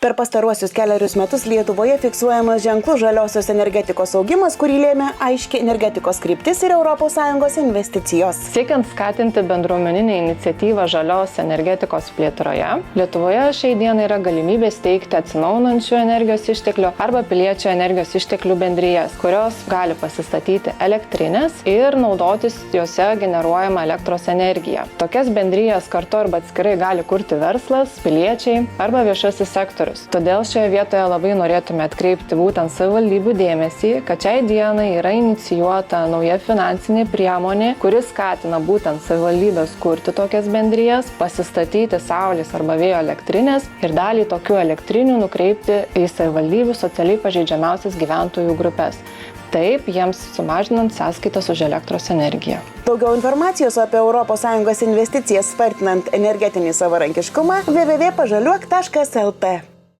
Per pastaruosius keliarius metus Lietuvoje fiksuojamas ženklus žaliosios energetikos augimas, kurį lėmė aiški energetikos kryptis ir ES investicijos. Siekiant skatinti bendruomeninę iniciatyvą žalios energetikos plėtroje, Lietuvoje šiai dienai yra galimybė steigti atsinaujinančių energijos išteklių arba piliečių energijos išteklių bendrijas, kurios gali pasistatyti elektrinės ir naudotis juose generuojama elektros energija. Tokias bendrijas kartu arba atskirai gali kurti verslas, piliečiai arba viešasis sektorius. Todėl šioje vietoje labai norėtume atkreipti būtent savivaldybių dėmesį, kad šiai dienai yra inicijuota nauja finansinė priemonė, kuris skatina būtent savivaldybės kurti tokias bendrijas, pasistatyti saulės arba vėjo elektrinės ir dalį tokių elektrinių nukreipti į savivaldybių socialiai pažeidžiamiausias gyventojų grupės. Taip, jiems sumažinant sąskaitas už elektros energiją. Daugiau informacijos apie ES investicijas spartinant energetinį savarankiškumą www.pažaliuok.lt.